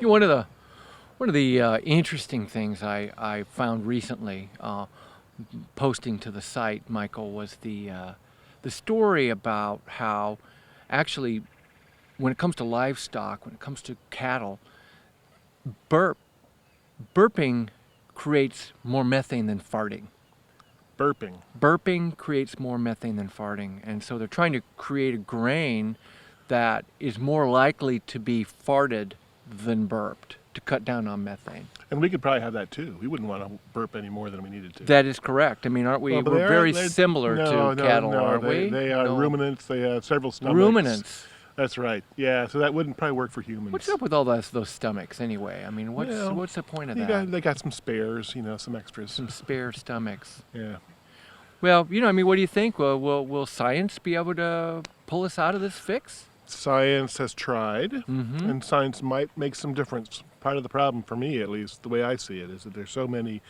One of the interesting things I found recently, posting to the site, Michael, was the story about how actually, when it comes to livestock, when it comes to cattle, burp burping creates more methane than farting. Burping creates more methane than farting, and so they're trying to create a grain that is more likely to be farted than burped to cut down on methane. And we could probably have that too. We wouldn't want to burp any more than we needed to. That is correct. I mean, aren't we? Well, we're very similar to cattle, aren't we? They are ruminants. They have several stomachs. Ruminants. That's right. Yeah, so that wouldn't probably work for humans. What's up with all those stomachs anyway? I mean, what's the point of that? They got some spares, some extras. Some spare stomachs. Yeah. Well, I mean, what do you think? Will science be able to pull us out of this fix? Science has tried, Mm-hmm. and science might make some difference. Part of the problem, for me at least, the way I see it, is that there's so many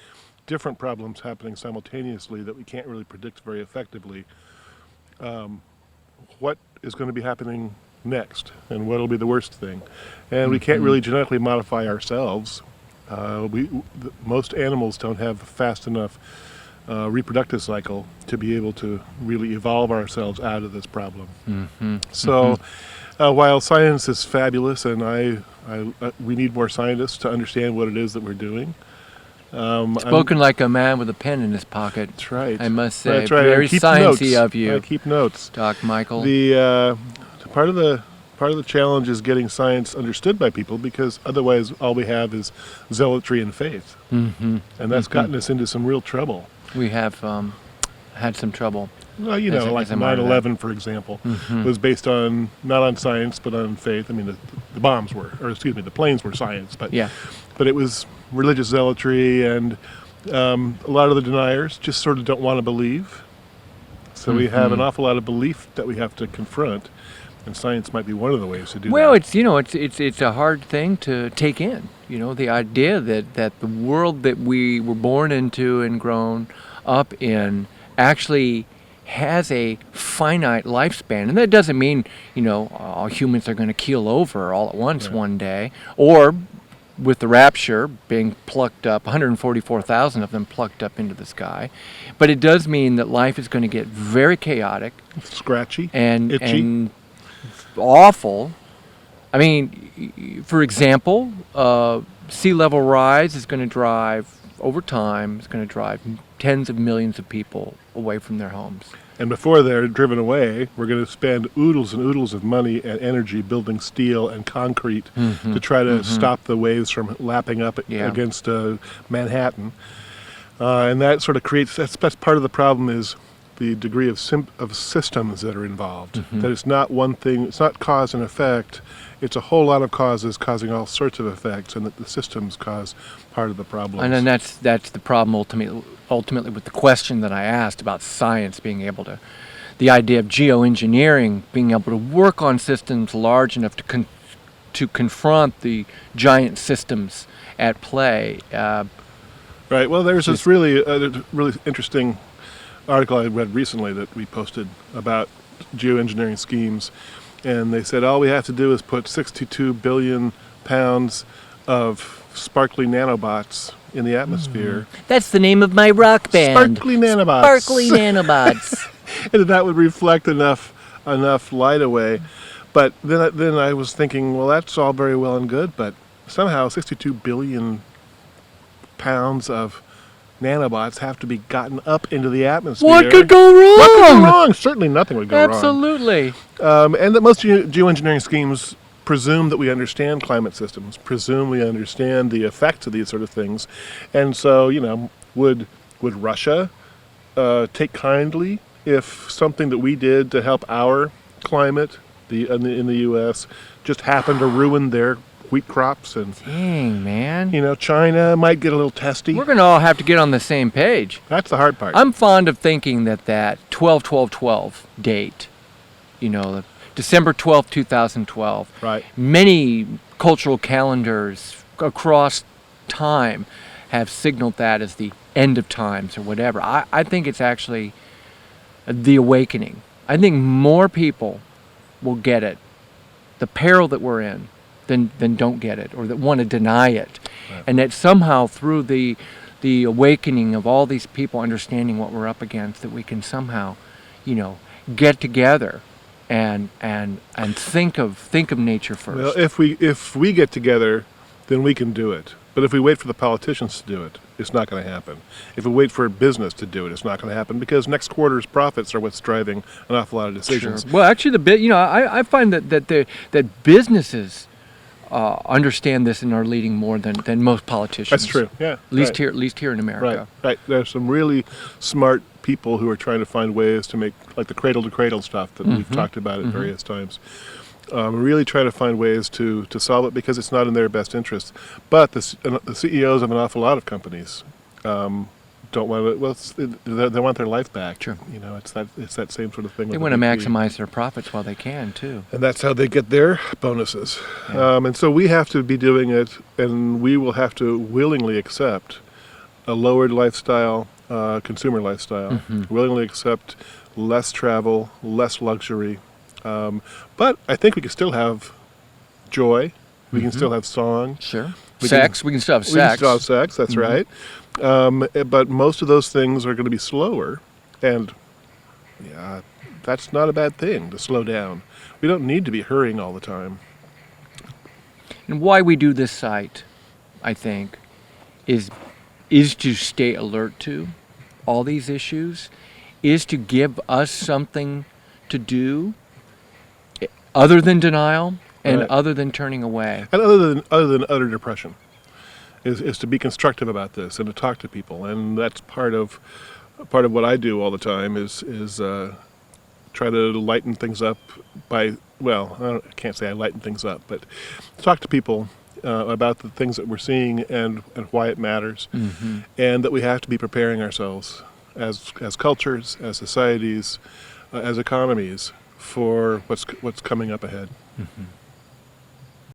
different problems happening simultaneously that we can't really predict very effectively what is going to be happening next and what will be the worst thing. And we can't really genetically modify ourselves. Most animals don't have a fast enough reproductive cycle to be able to really evolve ourselves out of this problem. Mm-hmm. So while science is fabulous, and we need more scientists to understand what it is that we're doing. Spoken like a man with a pen in his pocket. That's right. I must say, that's right. very sciencey of you. I keep notes. Doc Michael. The part of the challenge is getting science understood by people, because otherwise all we have is zealotry and faith, Mm-hmm. and that's gotten us into some real trouble. We have had some trouble. Well, as like a part of that. 9/11, for example, Mhm. was based on not on science but on faith. I mean, the bombs were, or excuse me, the planes were science, but Yeah. but it was religious zealotry, and a lot of the deniers just sort of don't want to believe. So we have an awful lot of belief that we have to confront, and science might be one of the ways to do Well, that. it's a hard thing to take in. The idea that the world that we were born into and grown up in actually has a finite lifespan, and that doesn't mean all humans are going to keel over all at once one day, or with the rapture being plucked up, 144,000 of them plucked up into the sky. But it does mean that life is going to get very chaotic Scratchy, and itchy. and awful. I mean, for example, sea level rise is going to drive, over time, it's going to drive tens of millions of people away from their homes. And before they're driven away, we're going to spend oodles and oodles of money and energy building steel and concrete to try to stop the waves from lapping up against Manhattan. And that sort of creates, that's part of the problem, is the degree of systems that are involved. That it's not one thing, it's not cause and effect, it's a whole lot of causes causing all sorts of effects, and that the systems cause part of the problem. And then that's the problem ultimately with the question that I asked about science being able to, the idea of geoengineering, being able to work on systems large enough to confront the giant systems at play. Right, well, there's this really interesting article I read recently that we posted about geoengineering schemes, and they said all we have to do is put 62 billion pounds of sparkly nanobots in the atmosphere. That's the name of my rock band. Sparkly nanobots. Sparkly nanobots. And that would reflect enough light away. But then I was thinking, well, that's all very well and good, but somehow 62 billion pounds of nanobots have to be gotten up into the atmosphere. What could go wrong? What could go wrong? Certainly nothing would go wrong. Absolutely. And that most geoengineering schemes presume that we understand climate systems, presume we understand the effects of these sort of things. And so, would Russia take kindly if something that we did to help our climate in the U.S. just happened to ruin their wheat crops? And Dang, man. China might get a little testy. We're going to all have to get on the same page. That's the hard part. I'm fond of thinking that 12-12-12 date, the December 12th, 2012. Right. Many cultural calendars across time have signaled that as the end of times or whatever. I think it's actually the awakening. I think more people will get it, the peril that we're in, than don't get it, or that want to deny it. Right. And that somehow through the awakening of all these people understanding what we're up against, that we can somehow, get together and think of nature first. Well, if we get together, then we can do it. But if we wait for the politicians to do it, it's not going to happen. If we wait for business to do it, it's not going to happen, because next quarter's profits are what's driving an awful lot of decisions. Sure. Well, actually, I find that businesses understand this and are leading more than most politicians. That's true. Yeah. At least here in America. Right. There's some really smart people who are trying to find ways to make, like the cradle-to-cradle stuff that we've talked about at various times. Really trying to find ways to solve it, because it's not in their best interest. But the CEOs of an awful lot of companies don't want to. Well, they want their life back. Sure. It's that same sort of thing. They want to maximize their profits while they can too. And that's how they get their bonuses. Yeah. And so we have to be doing it, and we will have to willingly accept a lowered lifestyle, consumer lifestyle. Willingly accept less travel, less luxury. But I think we can still have joy. We can still have song. Sure. We can still have sex. We can still have sex, that's right. But most of those things are going to be slower. And yeah, that's not a bad thing, to slow down. We don't need to be hurrying all the time. And why we do this site, I think, is to stay alert to all these issues, is to give us something to do other than denial and other than turning away. And other than utter depression, is to be constructive about this and to talk to people. And that's part of what I do all the time is try to lighten things up by, I can't say I lighten things up, but talk to people about the things that we're seeing and why it matters, and that we have to be preparing ourselves as cultures, as societies, as economies, for what's coming up ahead.